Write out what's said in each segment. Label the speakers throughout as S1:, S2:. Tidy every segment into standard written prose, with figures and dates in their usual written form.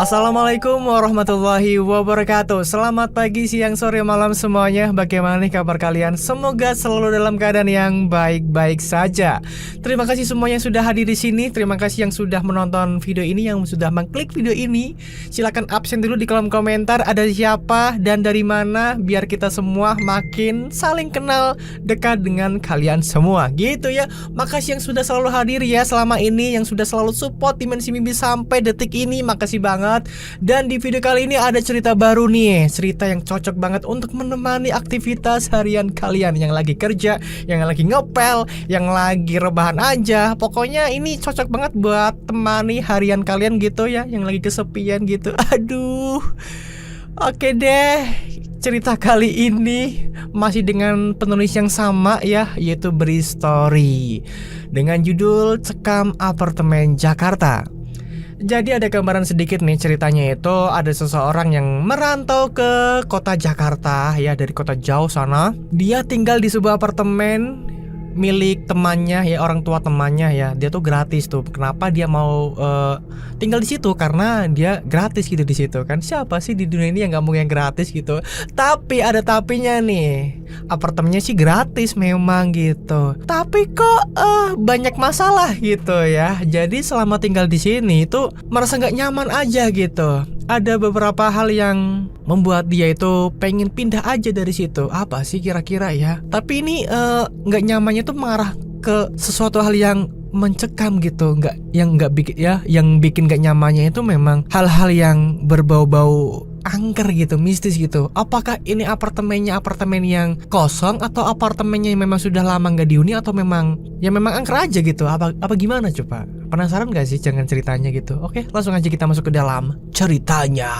S1: Assalamualaikum warahmatullahi wabarakatuh. Selamat pagi, siang, sore, malam semuanya. Bagaimana nih kabar kalian? Semoga selalu dalam keadaan yang baik-baik saja. Terima kasih semuanya yang sudah hadir di sini. Terima kasih yang sudah menonton video ini, yang sudah mengklik video ini. Silakan absen dulu di kolom komentar ada siapa dan dari mana, biar kita semua makin saling kenal, dekat dengan kalian semua. Gitu ya. Makasih yang sudah selalu hadir ya selama ini, yang sudah selalu support Dimensi Mimpi sampai detik ini. Makasih banget. Dan di video kali ini ada cerita baru nih, cerita yang cocok banget untuk menemani aktivitas harian kalian yang lagi kerja, yang lagi ngepel, yang lagi rebahan aja. Pokoknya ini cocok banget buat temani harian kalian gitu ya, yang lagi kesepian gitu. Aduh. Oke deh. Cerita kali ini masih dengan penulis yang sama ya, yaitu Bri Story, dengan judul Cekam Apartemen Jakarta. Jadi ada gambaran sedikit nih, ceritanya itu ada seseorang yang merantau ke kota Jakarta ya, dari kota jauh sana. Dia tinggal di sebuah apartemen milik temannya ya, orang tua temannya ya. Dia tuh gratis tuh. Kenapa dia mau tinggal di situ? Karena dia gratis gitu di situ kan. Siapa sih di dunia ini yang nggak mau yang gratis gitu? Tapi ada tapinya nih. Apartemennya sih gratis memang gitu. Tapi kok banyak masalah gitu ya. Jadi selama tinggal di sini itu merasa nggak nyaman aja gitu. Ada beberapa hal yang membuat dia itu pengen pindah aja dari situ. Apa sih kira-kira ya? Tapi ini nggak nyamannya tuh mengarah ke sesuatu hal yang mencekam gitu. Nggak bikin ya, yang bikin nggak nyamannya itu memang hal-hal yang berbau-bau angker gitu, mistis gitu. Apakah ini apartemen yang kosong atau apartemennya yang memang sudah lama nggak dihuni, atau memang angker aja gitu? Apa gimana coba? Penasaran gak sih dengan ceritanya gitu? Oke, langsung aja kita masuk ke dalam ceritanya.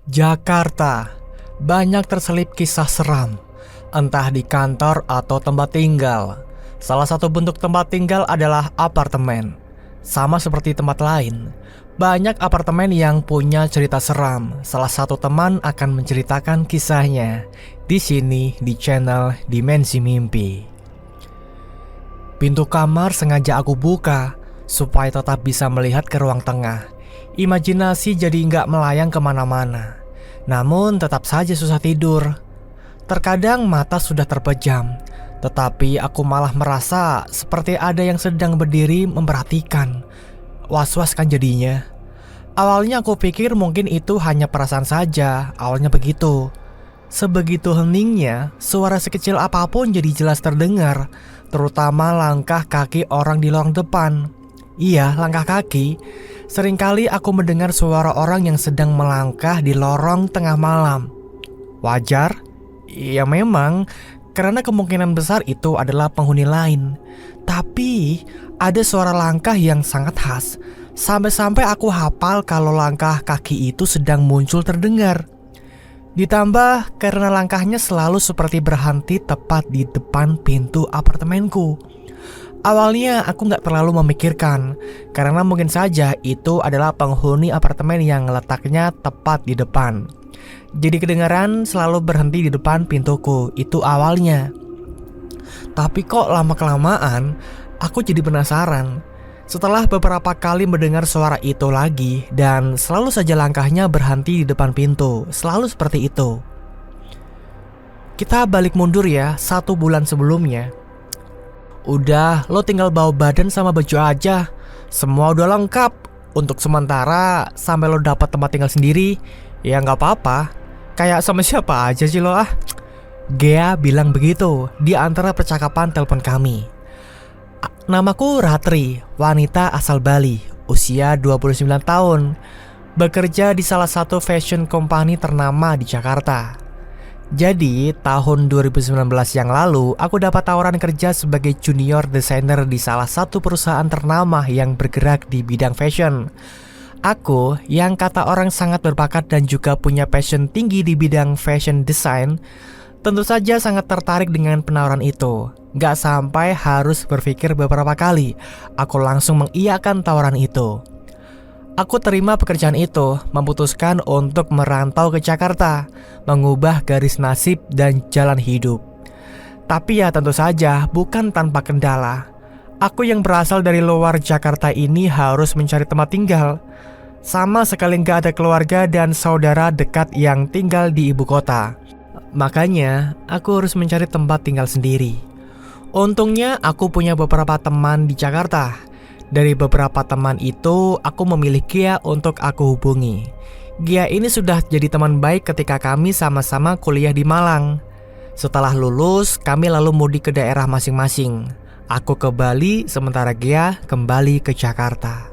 S1: Jakarta. Banyak terselip kisah seram, entah di kantor atau tempat tinggal. Salah satu bentuk tempat tinggal adalah apartemen. Sama seperti tempat lain, banyak apartemen yang punya cerita seram. Salah satu teman akan menceritakan kisahnya di sini di channel Dimensi Mimpi. Pintu kamar sengaja aku buka supaya tetap bisa melihat ke ruang tengah. Imajinasi jadi nggak melayang kemana-mana. Namun tetap saja susah tidur. Terkadang mata sudah terpejam, tetapi aku malah merasa seperti ada yang sedang berdiri memperhatikan. Was-was kan jadinya. Awalnya aku pikir mungkin itu hanya perasaan saja. Awalnya begitu. Sebegitu heningnya, suara sekecil apapun jadi jelas terdengar, terutama langkah kaki orang di lorong depan. Iya, langkah kaki. Seringkali aku mendengar suara orang yang sedang melangkah di lorong tengah malam. Wajar? Ya memang, karena kemungkinan besar itu adalah penghuni lain. Tapi ada suara langkah yang sangat khas. Sampai-sampai aku hafal kalau langkah kaki itu sedang muncul terdengar. Ditambah karena langkahnya selalu seperti berhenti tepat di depan pintu apartemenku. Awalnya aku gak terlalu memikirkan, karena mungkin saja itu adalah penghuni apartemen yang letaknya tepat di depan. Jadi kedengaran selalu berhenti di depan pintuku, itu awalnya. Tapi kok lama-kelamaan aku jadi penasaran. Setelah beberapa kali mendengar suara itu lagi, dan selalu saja langkahnya berhenti di depan pintu, selalu seperti itu. Kita balik mundur ya, 1 bulan sebelumnya. Udah, lo tinggal bawa badan sama baju aja. Semua udah lengkap. Untuk sementara, sampai lo dapat tempat tinggal sendiri, ya gak apa-apa. Kayak sama siapa aja sih lo ah. Gea bilang begitu di antara percakapan telepon kami. Namaku Ratri, wanita asal Bali, usia 29 tahun. Bekerja di salah satu fashion company ternama di Jakarta. Jadi, tahun 2019 yang lalu, aku dapat tawaran kerja sebagai junior designer di salah satu perusahaan ternama yang bergerak di bidang fashion. Aku, yang kata orang sangat berbakat dan juga punya passion tinggi di bidang fashion design, tentu saja sangat tertarik dengan penawaran itu. Gak sampai harus berpikir beberapa kali, aku langsung mengiyakan tawaran itu. Aku terima pekerjaan itu, memutuskan untuk merantau ke Jakarta, mengubah garis nasib dan jalan hidup. Tapi ya tentu saja bukan tanpa kendala. Aku yang berasal dari luar Jakarta ini harus mencari tempat tinggal. Sama sekali nggak ada keluarga dan saudara dekat yang tinggal di ibu kota. Makanya aku harus mencari tempat tinggal sendiri. Untungnya aku punya beberapa teman di Jakarta. Dari beberapa teman itu, aku memilih Gia untuk aku hubungi. Gia ini sudah jadi teman baik ketika kami sama-sama kuliah di Malang. Setelah lulus, kami lalu mudik ke daerah masing-masing. Aku ke Bali, sementara Gia kembali ke Jakarta.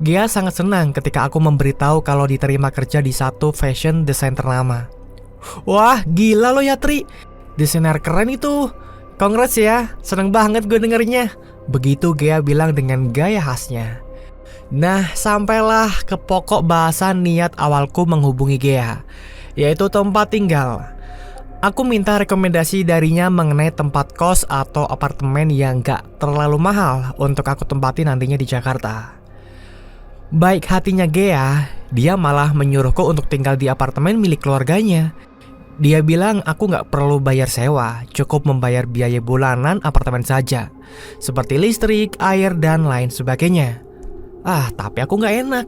S1: Gia sangat senang ketika aku memberitahu kalau diterima kerja di satu fashion design ternama. Wah, gila lo ya Tri, desainer keren itu. Congrats ya, seneng banget gue dengernya. Begitu Gia bilang dengan gaya khasnya. Nah, sampailah ke pokok bahasan niat awalku menghubungi Gia, yaitu tempat tinggal. Aku minta rekomendasi darinya mengenai tempat kos atau apartemen yang gak terlalu mahal untuk aku tempati nantinya di Jakarta. Baik hatinya Gia, dia malah menyuruhku untuk tinggal di apartemen milik keluarganya. Dia bilang aku gak perlu bayar sewa, cukup membayar biaya bulanan apartemen saja, seperti listrik, air, dan lain sebagainya. Tapi aku gak enak.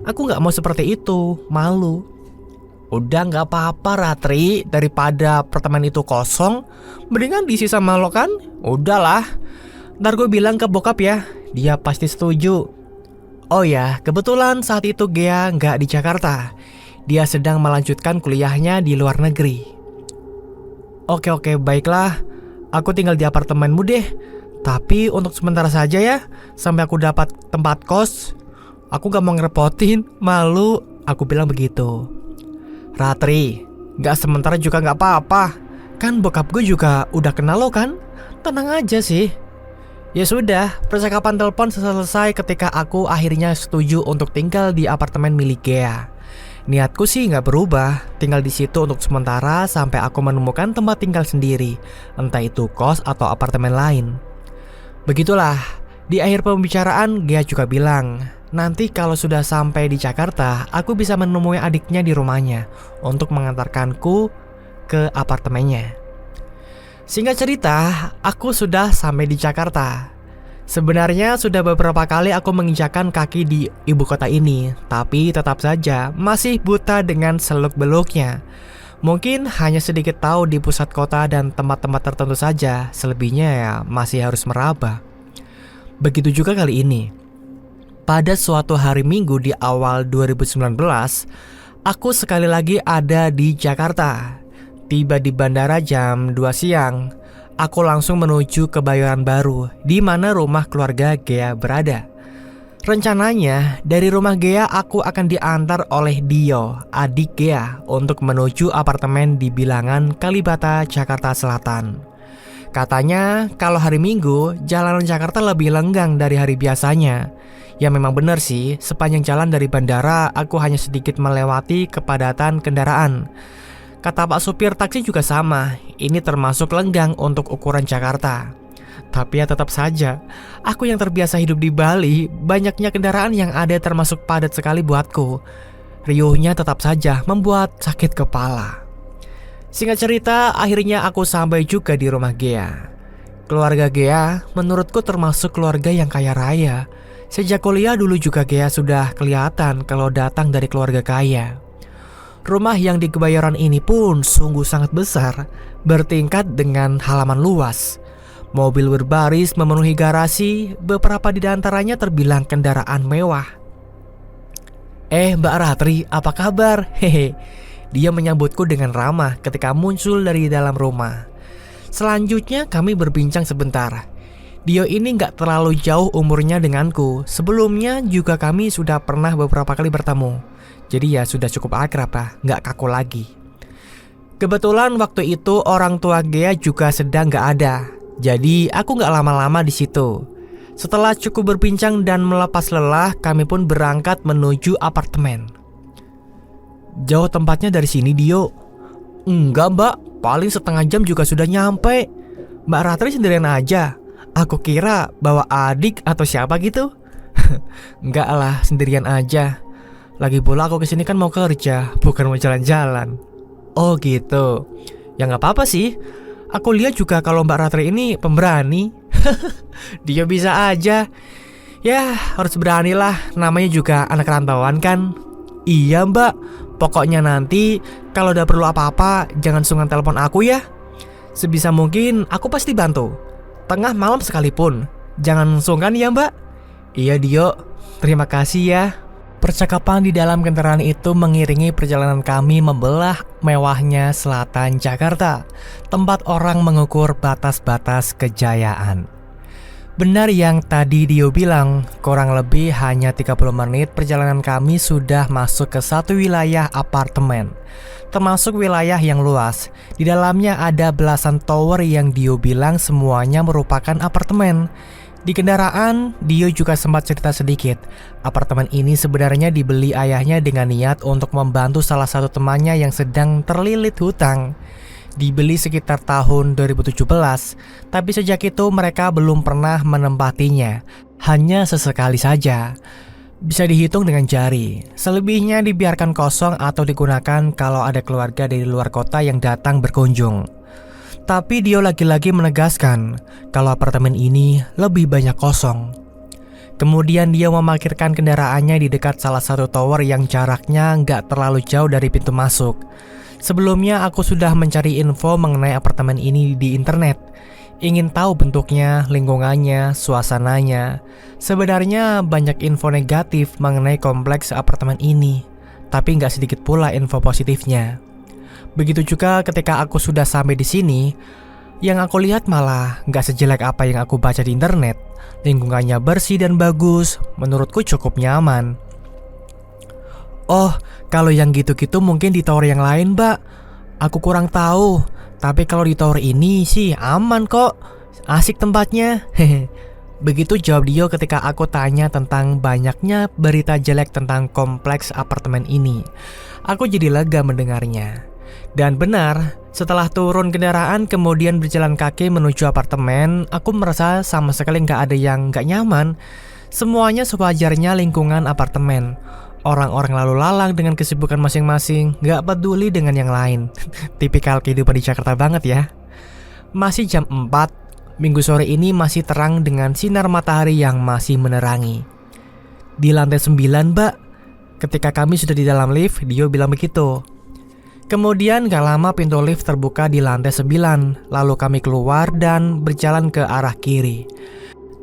S1: Aku gak mau seperti itu, malu. Udah gak apa-apa Ratri, daripada apartemen itu kosong, mendingan diisi sama lo kan? Udahlah, ntar gue bilang ke bokap ya, dia pasti setuju. Oh ya, kebetulan saat itu Gia gak di Jakarta. Dia sedang melanjutkan kuliahnya di luar negeri. Oke, baiklah. Aku tinggal di apartemenmu deh. Tapi untuk sementara saja ya, sampai aku dapat tempat kos. Aku gak mau ngerepotin, malu. Aku bilang begitu. Ratri, gak sementara juga gak apa-apa. Kan bokap gue juga udah kenal lo kan? Tenang aja sih. Ya sudah, percakapan telepon selesai ketika aku akhirnya setuju untuk tinggal di apartemen milik Gia. Niatku sih nggak berubah, tinggal di situ untuk sementara sampai aku menemukan tempat tinggal sendiri, entah itu kos atau apartemen lain. Begitulah, di akhir pembicaraan Gia juga bilang, nanti kalau sudah sampai di Jakarta, aku bisa menemui adiknya di rumahnya untuk mengantarkanku ke apartemennya. Singkat cerita, aku sudah sampai di Jakarta. Sebenarnya sudah beberapa kali aku menginjakan kaki di ibu kota ini, tapi tetap saja masih buta dengan seluk-beluknya. Mungkin hanya sedikit tahu di pusat kota dan tempat-tempat tertentu saja, selebihnya ya masih harus meraba. Begitu juga kali ini. Pada suatu hari Minggu di awal 2019, aku sekali lagi ada di Jakarta. Tiba di bandara jam 2 siang. Aku langsung menuju ke Kebayoran Baru, di mana rumah keluarga Gia berada. Rencananya, dari rumah Gia aku akan diantar oleh Dio, adik Gia, untuk menuju apartemen di Bilangan, Kalibata, Jakarta Selatan. Katanya, kalau hari Minggu, jalanan Jakarta lebih lenggang dari hari biasanya. Ya memang benar sih, sepanjang jalan dari bandara, aku hanya sedikit melewati kepadatan kendaraan. Kata Pak supir taksi juga sama, ini termasuk lenggang untuk ukuran Jakarta. Tapi ya tetap saja, aku yang terbiasa hidup di Bali, banyaknya kendaraan yang ada termasuk padat sekali buatku. Riuhnya tetap saja membuat sakit kepala. Singkat cerita, akhirnya aku sampai juga di rumah Gia. Keluarga Gia menurutku termasuk keluarga yang kaya raya. Sejak kuliah dulu juga Gia sudah kelihatan kalau datang dari keluarga kaya. Rumah yang di Kebayoran ini pun sungguh sangat besar, bertingkat dengan halaman luas. Mobil berbaris memenuhi garasi, beberapa di antaranya terbilang kendaraan mewah. Mbak Ratri, apa kabar? Hehe. Dia menyambutku dengan ramah ketika muncul dari dalam rumah. Selanjutnya kami berbincang sebentar. Dio ini gak terlalu jauh umurnya denganku. Sebelumnya juga kami sudah pernah beberapa kali bertemu. Jadi ya sudah cukup akrab lah, gak kaku lagi. Kebetulan waktu itu orang tua Gia juga sedang gak ada. Jadi aku gak lama-lama di situ. Setelah cukup berbincang dan melepas lelah, kami pun berangkat menuju apartemen. Jauh tempatnya dari sini, Dio? Enggak mbak, paling setengah jam juga sudah nyampe. Mbak Ratri sendirian aja. Aku kira bawa adik atau siapa gitu. Enggak lah, sendirian aja. Lagi pula aku kesini kan mau kerja, bukan mau jalan-jalan. Oh gitu. Ya nggak apa-apa sih. Aku lihat juga kalau Mbak Ratri ini pemberani. Dia bisa aja. Ya harus beranilah, namanya juga anak rantauan kan. Iya Mbak, pokoknya nanti kalau udah perlu apa-apa jangan sungkan telepon aku ya. Sebisa mungkin aku pasti bantu. Tengah malam sekalipun. Jangan sungkan ya Mbak. Iya Dio, terima kasih ya. Percakapan di dalam kendaraan itu mengiringi perjalanan kami membelah mewahnya selatan Jakarta, tempat orang mengukur batas-batas kejayaan. Benar yang tadi Dio bilang, kurang lebih hanya 30 menit perjalanan kami sudah masuk ke satu wilayah apartemen. Termasuk wilayah yang luas. Di dalamnya ada belasan tower yang Dio bilang semuanya merupakan apartemen. Di kendaraan, Dio juga sempat cerita sedikit. Apartemen ini sebenarnya dibeli ayahnya dengan niat untuk membantu salah satu temannya yang sedang terlilit hutang. Dibeli sekitar tahun 2017, tapi sejak itu mereka belum pernah menempatinya. Hanya sesekali saja. Bisa dihitung dengan jari. Selebihnya dibiarkan kosong atau digunakan kalau ada keluarga dari luar kota yang datang berkunjung. Tapi Dio lagi-lagi menegaskan kalau apartemen ini lebih banyak kosong. Kemudian dia memarkirkan kendaraannya di dekat salah satu tower yang jaraknya nggak terlalu jauh dari pintu masuk. Sebelumnya aku sudah mencari info mengenai apartemen ini di internet. Ingin tahu bentuknya, lingkungannya, suasananya. Sebenarnya banyak info negatif mengenai kompleks apartemen ini, tapi nggak sedikit pula info positifnya. Begitu juga ketika aku sudah sampai di sini, yang aku lihat malah nggak sejelek apa yang aku baca di internet. Lingkungannya bersih dan bagus, menurutku cukup nyaman. Oh, kalau yang gitu-gitu mungkin di tower yang lain, Mbak. Aku kurang tahu, tapi kalau di tower ini sih aman kok. Asik tempatnya. Begitu jawab Dio ketika aku tanya tentang banyaknya berita jelek tentang kompleks apartemen ini. Aku jadi lega mendengarnya. Dan benar, setelah turun kendaraan kemudian berjalan kaki menuju apartemen, aku merasa sama sekali nggak ada yang nggak nyaman. Semuanya sewajarnya lingkungan apartemen. Orang-orang lalu lalang dengan kesibukan masing-masing, nggak peduli dengan yang lain. Tipikal kehidupan di Jakarta banget ya. Masih jam 4, minggu sore ini masih terang dengan sinar matahari yang masih menerangi. Di lantai 9 Mbak, ketika kami sudah di dalam lift, Dio bilang begitu. Kemudian gak lama pintu lift terbuka di lantai 9, lalu kami keluar dan berjalan ke arah kiri.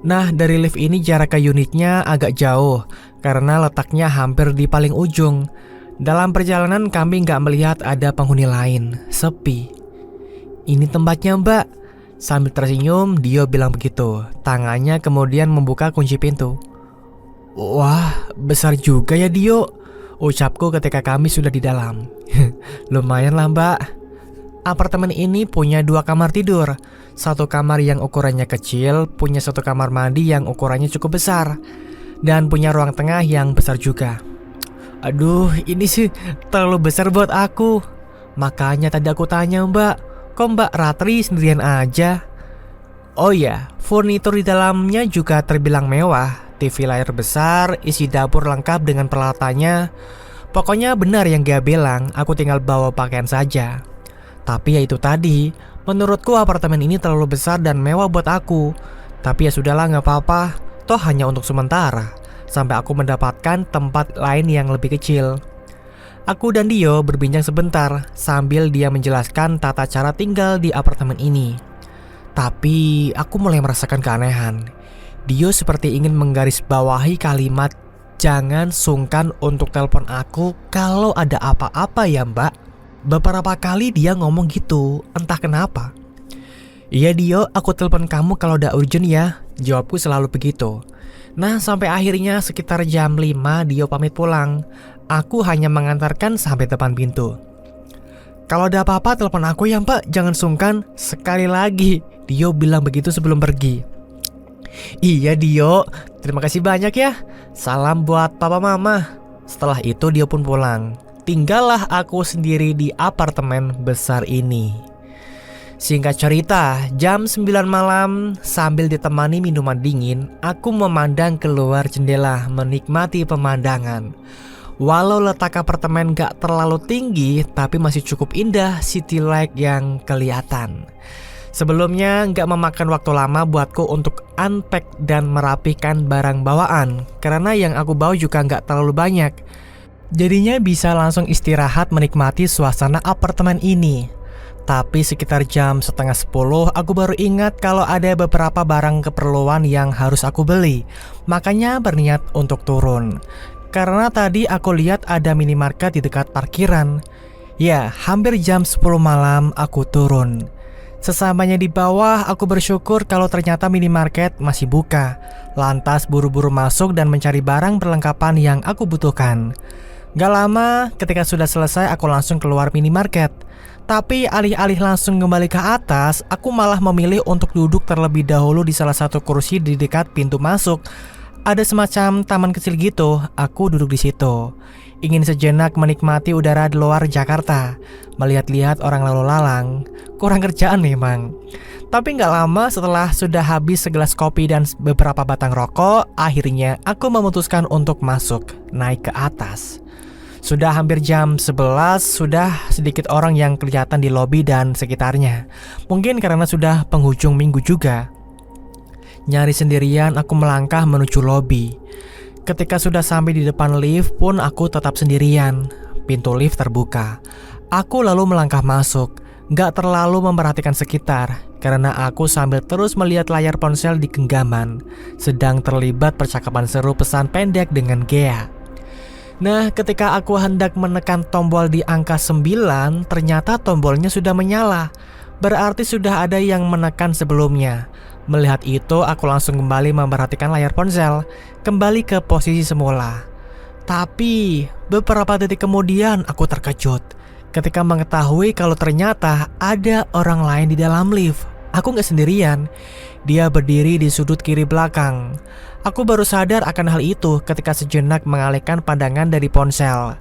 S1: Nah, dari lift ini jarak ke unitnya agak jauh, karena letaknya hampir di paling ujung. Dalam perjalanan kami gak melihat ada penghuni lain, sepi. Ini tempatnya Mbak. Sambil tersenyum, Dio bilang begitu. Tangannya kemudian membuka kunci pintu. Wah, besar juga ya Dio, ucapku ketika kami sudah di dalam. Lumayan lah Mbak. Apartemen ini punya 2 kamar tidur. Satu kamar yang ukurannya kecil, punya satu kamar mandi yang ukurannya cukup besar, dan punya ruang tengah yang besar juga. Aduh, ini sih terlalu besar buat aku. Makanya tadi aku tanya Mbak, kok Mbak Ratri sendirian aja? Oh ya, furnitur di dalamnya juga terbilang mewah. TV layar besar, isi dapur lengkap dengan peralatannya. Pokoknya benar yang dia bilang, aku tinggal bawa pakaian saja. Tapi ya itu tadi, menurutku apartemen ini terlalu besar dan mewah buat aku. Tapi ya sudahlah, gak apa-apa, toh hanya untuk sementara, sampai aku mendapatkan tempat lain yang lebih kecil. Aku dan Dio berbincang sebentar, sambil dia menjelaskan tata cara tinggal di apartemen ini. Tapi aku mulai merasakan keanehan. Dio seperti ingin menggarisbawahi kalimat, jangan sungkan untuk telepon aku kalau ada apa-apa ya Mbak. Beberapa kali dia ngomong gitu, entah kenapa. Iya Dio, aku telepon kamu kalau udah urgent ya, jawabku selalu begitu. Nah sampai akhirnya sekitar jam 5 Dio pamit pulang. Aku hanya mengantarkan sampai depan pintu. Kalau ada apa-apa telepon aku ya Mbak, jangan sungkan. Sekali lagi, Dio bilang begitu sebelum pergi. Iya Dio, terima kasih banyak ya. Salam buat papa mama. Setelah itu Dio pun pulang. Tinggallah aku sendiri di apartemen besar ini. Singkat cerita, jam 9 malam sambil ditemani minuman dingin, aku memandang keluar jendela menikmati pemandangan. Walau letak apartemen gak terlalu tinggi, tapi masih cukup indah city light yang kelihatan. Sebelumnya gak memakan waktu lama buatku untuk unpack dan merapikan barang bawaan, karena yang aku bawa juga gak terlalu banyak. Jadinya bisa langsung istirahat menikmati suasana apartemen ini. Tapi sekitar jam setengah 10 aku baru ingat kalau ada beberapa barang keperluan yang harus aku beli. Makanya berniat untuk turun. Karena tadi aku lihat ada minimarket di dekat parkiran. Ya, hampir jam 10 malam aku turun. Sesamanya di bawah aku bersyukur kalau ternyata minimarket masih buka. Lantas buru-buru masuk dan mencari barang perlengkapan yang aku butuhkan. Gak lama ketika sudah selesai aku langsung keluar minimarket. Tapi alih-alih langsung kembali ke atas, aku malah memilih untuk duduk terlebih dahulu di salah satu kursi di dekat pintu masuk. Ada semacam taman kecil gitu, aku duduk di situ. Ingin sejenak menikmati udara di luar Jakarta, melihat-lihat orang lalu lalang. Kurang kerjaan memang. Tapi gak lama setelah sudah habis segelas kopi dan beberapa batang rokok, akhirnya aku memutuskan untuk masuk, naik ke atas. Sudah hampir jam 11, sudah sedikit orang yang kelihatan di lobi dan sekitarnya. Mungkin karena sudah penghujung minggu juga. Nyari sendirian aku melangkah menuju lobi. Ketika sudah sampai di depan lift pun aku tetap sendirian. Pintu lift terbuka. Aku lalu melangkah masuk. Gak terlalu memperhatikan sekitar, karena aku sambil terus melihat layar ponsel di genggaman, sedang terlibat percakapan seru pesan pendek dengan Gea. Nah, ketika aku hendak menekan tombol di angka 9, ternyata tombolnya sudah menyala. Berarti sudah ada yang menekan sebelumnya. Melihat itu, aku langsung kembali memperhatikan layar ponsel, kembali ke posisi semula. Tapi, beberapa detik kemudian aku terkejut ketika mengetahui kalau ternyata ada orang lain di dalam lift. Aku gak sendirian, dia berdiri di sudut kiri belakang. Aku baru sadar akan hal itu ketika sejenak mengalihkan pandangan dari ponsel,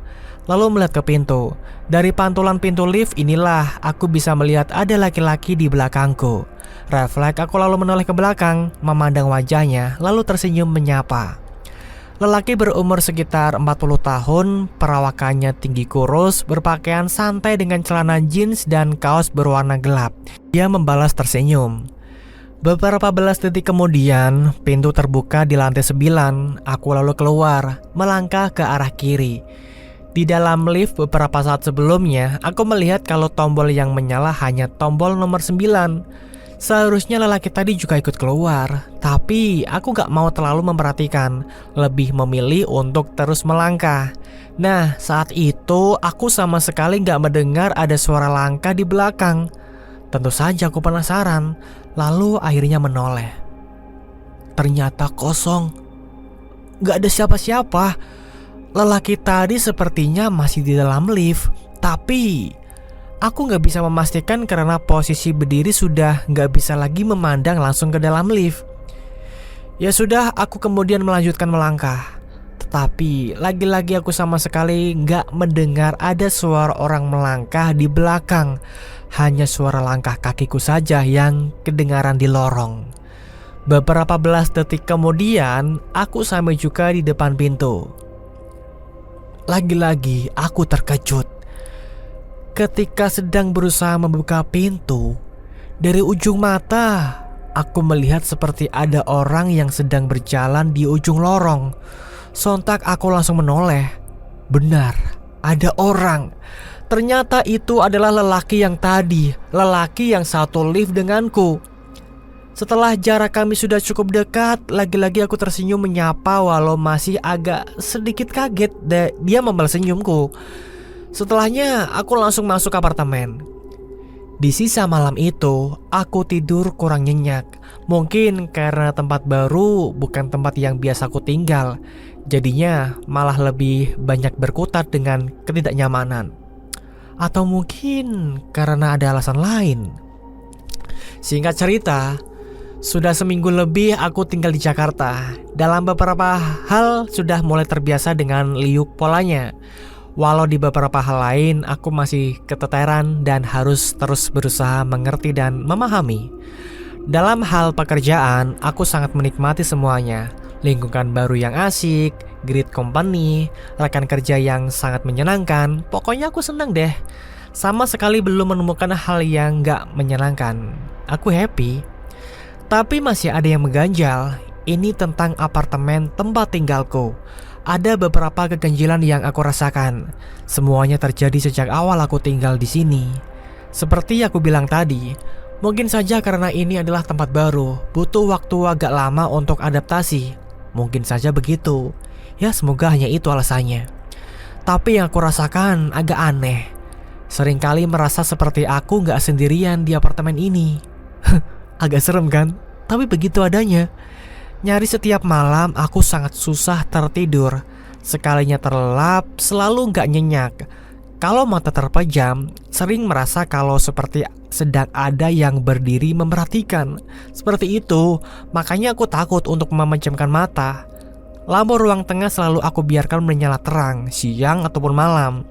S1: lalu melihat ke pintu. Dari pantulan pintu lift inilah aku bisa melihat ada laki-laki di belakangku. Refleks aku lalu menoleh ke belakang, memandang wajahnya, lalu tersenyum menyapa. Lelaki berumur sekitar 40 tahun, perawakannya tinggi kurus, berpakaian santai dengan celana jeans dan kaos berwarna gelap. Dia membalas tersenyum. Beberapa belas detik kemudian, pintu terbuka di lantai 9. Aku lalu keluar, melangkah ke arah kiri. Di dalam lift beberapa saat sebelumnya, aku melihat kalau tombol yang menyala hanya tombol nomor 9. Seharusnya lelaki tadi juga ikut keluar, tapi aku gak mau terlalu memperhatikan, lebih memilih untuk terus melangkah. Nah, saat itu aku sama sekali gak mendengar ada suara langkah di belakang. Tentu saja aku penasaran, lalu akhirnya menoleh. Ternyata kosong. Gak ada siapa-siapa. Lelaki tadi sepertinya masih di dalam lift, tapi aku gak bisa memastikan karena posisi berdiri sudah gak bisa lagi memandang langsung ke dalam lift. Ya sudah, aku kemudian melanjutkan melangkah. Tetapi lagi-lagi aku sama sekali gak mendengar ada suara orang melangkah di belakang. Hanya suara langkah kakiku saja yang kedengaran di lorong. Beberapa belas detik kemudian, aku sampai juga di depan pintu. Lagi-lagi aku terkejut. Ketika sedang berusaha membuka pintu, dari ujung mata aku melihat seperti ada orang yang sedang berjalan di ujung lorong. Sontak aku langsung menoleh. Benar, ada orang. Ternyata itu adalah lelaki yang tadi, lelaki yang satu lift denganku. Setelah jarak kami sudah cukup dekat, lagi-lagi aku tersenyum menyapa walau masih agak sedikit kaget dia membalas senyumku. Setelahnya aku langsung masuk apartemen. Di sisa malam itu aku tidur kurang nyenyak. Mungkin karena tempat baru bukan tempat yang biasa aku tinggal. Jadinya malah lebih banyak berkutat dengan ketidaknyamanan. Atau mungkin karena ada alasan lain. Singkat cerita, sudah seminggu lebih aku tinggal di Jakarta. Dalam beberapa hal sudah mulai terbiasa dengan liuk polanya. Walau di beberapa hal lain aku masih keteteran dan harus terus berusaha mengerti dan memahami. Dalam hal pekerjaan, aku sangat menikmati semuanya. Lingkungan baru yang asik, great company, rekan kerja yang sangat menyenangkan. Pokoknya aku senang deh. Sama sekali belum menemukan hal yang gak menyenangkan. Aku happy. Tapi masih ada yang mengganjal. Ini tentang apartemen tempat tinggalku. Ada beberapa keganjilan yang aku rasakan. Semuanya terjadi sejak awal aku tinggal di sini. Seperti aku bilang tadi, mungkin saja karena ini adalah tempat baru, butuh waktu agak lama untuk adaptasi. Mungkin saja begitu. Ya semoga hanya itu alasannya. Tapi yang aku rasakan agak aneh. Seringkali merasa seperti aku gak sendirian di apartemen ini. Agak serem kan? Tapi begitu adanya. Nyaris setiap malam aku sangat susah tertidur. Sekalinya terlelap selalu gak nyenyak. Kalau mata terpejam, sering merasa kalau seperti sedang ada yang berdiri memperhatikan. Seperti itu, makanya aku takut untuk memejamkan mata. Lampu ruang tengah selalu aku biarkan menyala terang, siang ataupun malam.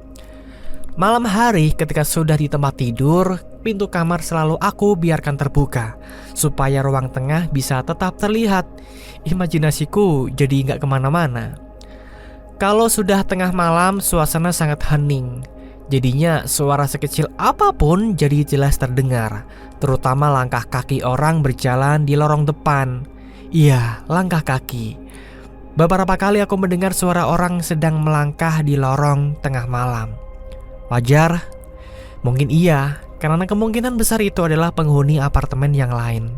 S1: Malam hari ketika sudah di tempat tidur, pintu kamar selalu aku biarkan terbuka supaya ruang tengah bisa tetap terlihat. Imajinasiku jadi nggak kemana-mana. Kalau sudah tengah malam, suasana sangat hening. Jadinya suara sekecil apapun jadi jelas terdengar, terutama langkah kaki orang berjalan di lorong depan. Iya, langkah kaki. Beberapa kali aku mendengar suara orang sedang melangkah di lorong tengah malam. Wajar? Mungkin iya, karena kemungkinan besar itu adalah penghuni apartemen yang lain.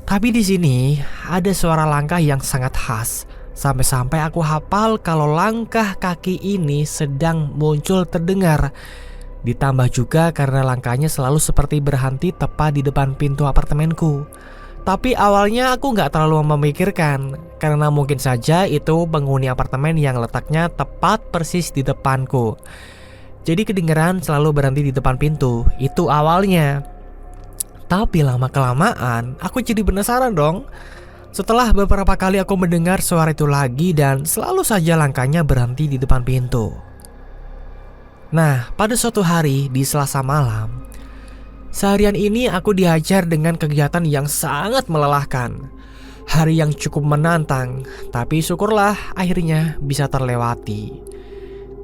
S1: Tapi di sini ada suara langkah yang sangat khas. Sampai-sampai aku hafal kalau langkah kaki ini sedang muncul terdengar. Ditambah juga karena langkahnya selalu seperti berhenti tepat di depan pintu apartemenku. Tapi awalnya aku gak terlalu memikirkan, karena mungkin saja itu penghuni apartemen yang letaknya tepat persis di depanku. Jadi kedengeran selalu berhenti di depan pintu. Itu awalnya. Tapi lama-kelamaan aku jadi penasaran dong. Setelah beberapa kali aku mendengar suara itu lagi dan selalu saja langkahnya berhenti di depan pintu. Nah, pada suatu hari di Selasa malam, seharian ini aku dihajar dengan kegiatan yang sangat melelahkan. Hari yang cukup menantang, tapi syukurlah akhirnya bisa terlewati.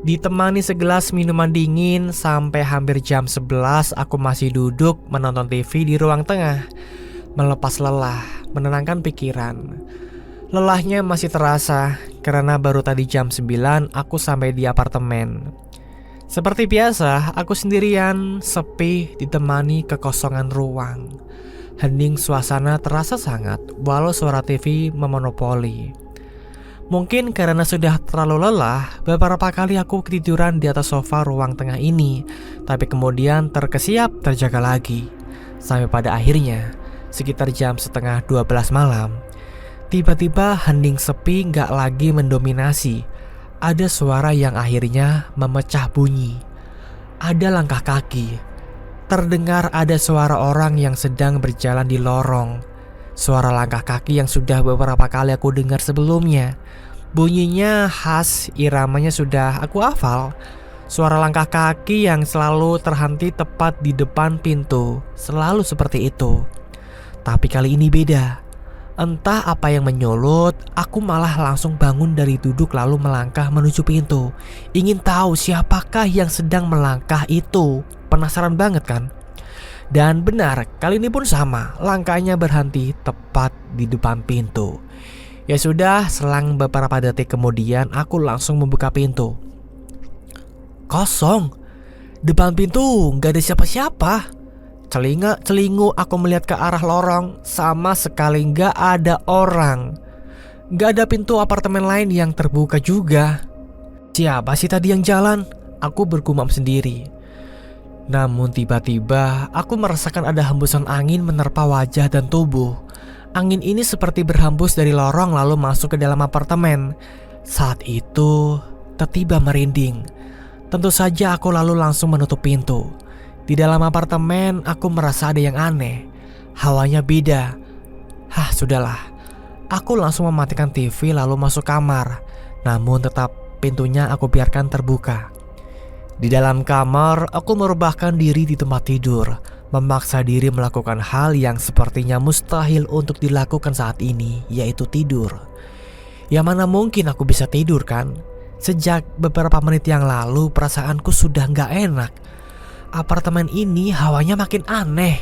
S1: Ditemani segelas minuman dingin sampai hampir jam 11 aku masih duduk menonton TV di ruang tengah. Melepas lelah, menenangkan pikiran. Lelahnya masih terasa karena baru tadi jam 9 aku sampai di apartemen. Seperti biasa, aku sendirian, sepi, ditemani kekosongan ruang. Hening suasana terasa sangat, walau suara TV memonopoli. Mungkin karena sudah terlalu lelah, beberapa kali aku ketiduran di atas sofa ruang tengah ini. Tapi kemudian terkesiap terjaga lagi. Sampai pada akhirnya, sekitar jam setengah 12 malam, tiba-tiba hening sepi gak lagi mendominasi. Ada suara yang akhirnya memecah bunyi. Ada langkah kaki. Terdengar ada suara orang yang sedang berjalan di lorong. Suara langkah kaki yang sudah beberapa kali aku dengar sebelumnya. Bunyinya khas, iramanya sudah aku hafal. Suara langkah kaki yang selalu terhenti tepat di depan pintu. Selalu seperti itu. Tapi kali ini beda. Entah apa yang menyulut, aku malah langsung bangun dari duduk lalu melangkah menuju pintu. Ingin tahu siapakah yang sedang melangkah itu. Penasaran banget kan? Dan benar, kali ini pun sama. Langkahnya berhenti tepat di depan pintu. Ya sudah, selang beberapa detik kemudian aku langsung membuka pintu. Kosong. Depan pintu gak ada siapa-siapa. Celingu aku melihat ke arah lorong. Sama sekali gak ada orang. Gak ada pintu apartemen lain yang terbuka juga. Siapa sih tadi yang jalan? Aku bergumam sendiri. Namun tiba-tiba aku merasakan ada hembusan angin menerpa wajah dan tubuh. Angin ini seperti berhembus dari lorong lalu masuk ke dalam apartemen. Saat itu tiba-tiba merinding. Tentu saja aku lalu langsung menutup pintu. Di dalam apartemen aku merasa ada yang aneh. Hawanya beda. Sudahlah. Aku langsung mematikan TV lalu masuk kamar. Namun tetap pintunya aku biarkan terbuka. Di dalam kamar, aku merebahkan diri di tempat tidur, memaksa diri melakukan hal yang sepertinya mustahil untuk dilakukan saat ini, yaitu tidur. Ya mana mungkin aku bisa tidur kan? Sejak beberapa menit yang lalu perasaanku sudah gak enak. Apartemen ini hawanya makin aneh.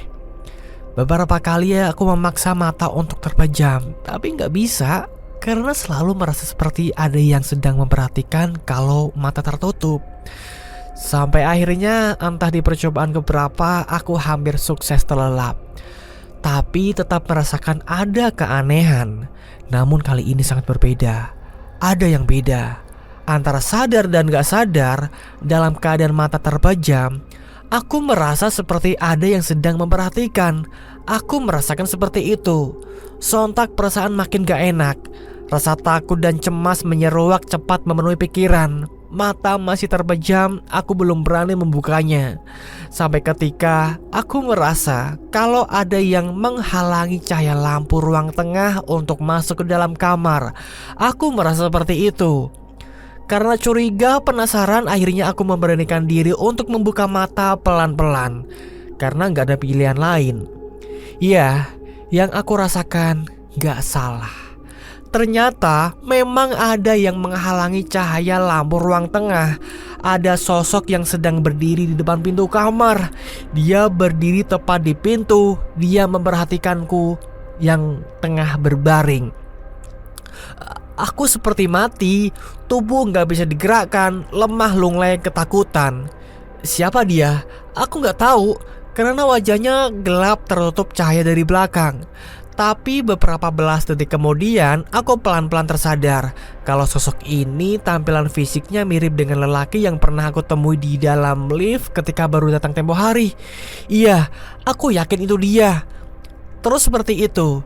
S1: Beberapa kali aku memaksa mata untuk terpejam, tapi gak bisa karena selalu merasa seperti ada yang sedang memperhatikan kalau mata tertutup. Sampai akhirnya entah di percobaan keberapa aku hampir sukses terlelap. Tapi tetap merasakan ada keanehan. Namun kali ini sangat berbeda. Ada yang beda. Antara sadar dan gak sadar, dalam keadaan mata terpejam, aku merasa seperti ada yang sedang memperhatikan. Aku merasakan seperti itu. Sontak perasaan makin gak enak. Rasa takut dan cemas menyeruak cepat memenuhi pikiran. Mata masih terpejam, aku belum berani membukanya. Sampai ketika aku merasa kalau ada yang menghalangi cahaya lampu ruang tengah untuk masuk ke dalam kamar. Aku merasa seperti itu. Karena curiga, penasaran, akhirnya aku memberanikan diri untuk membuka mata pelan-pelan. Karena gak ada pilihan lain. Ya, yang aku rasakan gak salah. Ternyata memang ada yang menghalangi cahaya lampu ruang tengah. Ada sosok yang sedang berdiri di depan pintu kamar. Dia berdiri tepat di pintu. Dia memperhatikanku yang tengah berbaring. Aku seperti mati. Tubuh gak bisa digerakkan. Lemah lunglai ketakutan. Siapa dia? Aku gak tahu. Karena wajahnya gelap tertutup cahaya dari belakang. Tapi beberapa belas detik kemudian aku pelan-pelan tersadar kalau sosok ini tampilan fisiknya mirip dengan lelaki yang pernah aku temui di dalam lift ketika baru datang tempo hari. Iya, aku yakin itu dia. Terus seperti itu,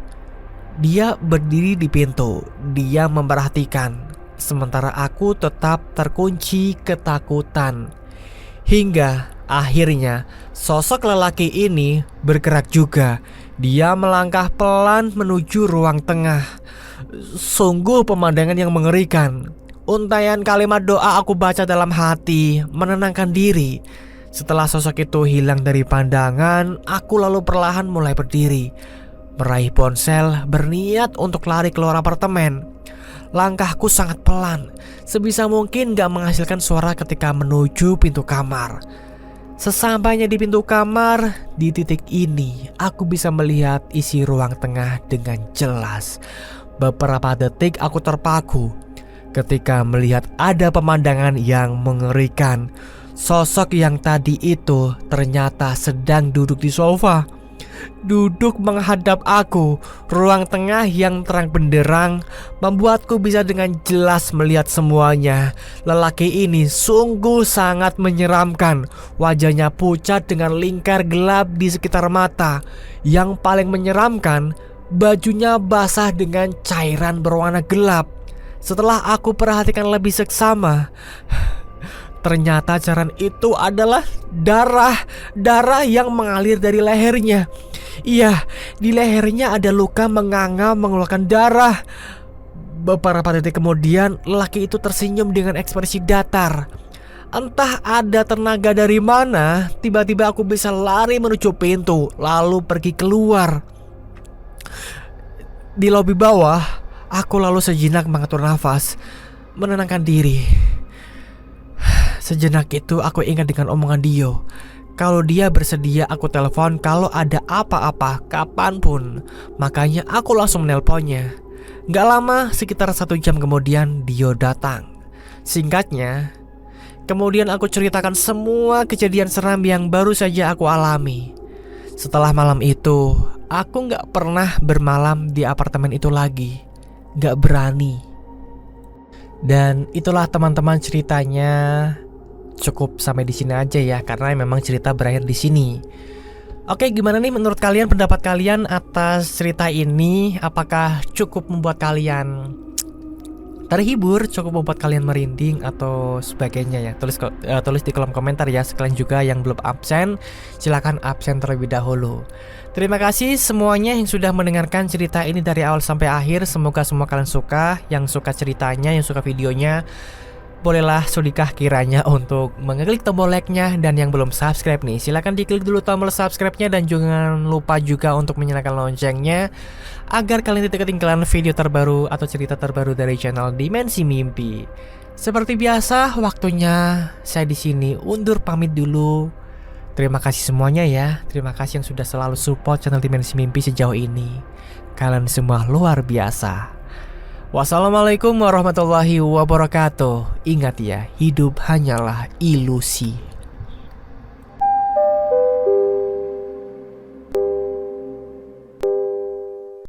S1: dia berdiri di pintu. Dia memperhatikan. Sementara aku tetap terkunci ketakutan. Hingga akhirnya sosok lelaki ini bergerak juga. Dia melangkah pelan menuju ruang tengah. Sungguh pemandangan yang mengerikan. Untaian kalimat doa aku baca dalam hati, menenangkan diri. Setelah sosok itu hilang dari pandangan, aku lalu perlahan mulai berdiri, meraih ponsel, berniat untuk lari keluar apartemen. Langkahku sangat pelan, sebisa mungkin gak menghasilkan suara ketika menuju pintu kamar. Sesampainya di pintu kamar, di titik ini aku bisa melihat isi ruang tengah dengan jelas. Beberapa detik aku terpaku ketika melihat ada pemandangan yang mengerikan. Sosok yang tadi itu ternyata sedang duduk di sofa. Duduk menghadap aku. Ruang tengah yang terang benderang membuatku bisa dengan jelas melihat semuanya. Lelaki ini sungguh sangat menyeramkan. Wajahnya pucat dengan lingkar gelap di sekitar mata. Yang paling menyeramkan, bajunya basah dengan cairan berwarna gelap. Setelah aku perhatikan lebih seksama, ternyata cairan itu adalah darah yang mengalir dari lehernya. Iya, di lehernya ada luka menganga mengeluarkan darah. Beberapa detik kemudian, lelaki itu tersenyum dengan ekspresi datar. Entah ada tenaga dari mana, tiba-tiba aku bisa lari menuju pintu, lalu pergi keluar. Di lobi bawah, aku lalu sejenak mengatur nafas, menenangkan diri. Sejenak itu aku ingat dengan omongan Dio. Kalau dia bersedia aku telepon kalau ada apa-apa kapanpun. Makanya aku langsung menelponnya. Gak lama, sekitar 1 jam kemudian Dio datang. Singkatnya, kemudian aku ceritakan semua kejadian seram yang baru saja aku alami. Setelah malam itu, aku gak pernah bermalam di apartemen itu lagi. Gak berani. Dan itulah teman-teman ceritanya. Cukup sampai di sini aja ya, karena memang cerita berakhir di sini. Oke, gimana nih menurut kalian, pendapat kalian atas cerita ini? Apakah cukup membuat kalian terhibur, cukup membuat kalian merinding atau sebagainya ya? Tulis di kolom komentar ya. Sekalian juga yang belum absen, silakan absen terlebih dahulu. Terima kasih semuanya yang sudah mendengarkan cerita ini dari awal sampai akhir. Semoga semua kalian suka, yang suka ceritanya, yang suka videonya. bolehlah sudikah kiranya untuk mengeklik tombol like-nya. Dan yang belum subscribe nih, silahkan diklik dulu tombol subscribe-nya. Dan jangan lupa juga untuk menyalakan loncengnya, agar kalian tidak ketinggalan video terbaru atau cerita terbaru dari channel Dimensi Mimpi. Seperti biasa, waktunya saya di sini undur pamit dulu. Terima kasih semuanya ya. Terima kasih yang sudah selalu support channel Dimensi Mimpi sejauh ini. Kalian semua luar biasa. Wassalamualaikum warahmatullahi wabarakatuh. Ingat ya, hidup hanyalah ilusi.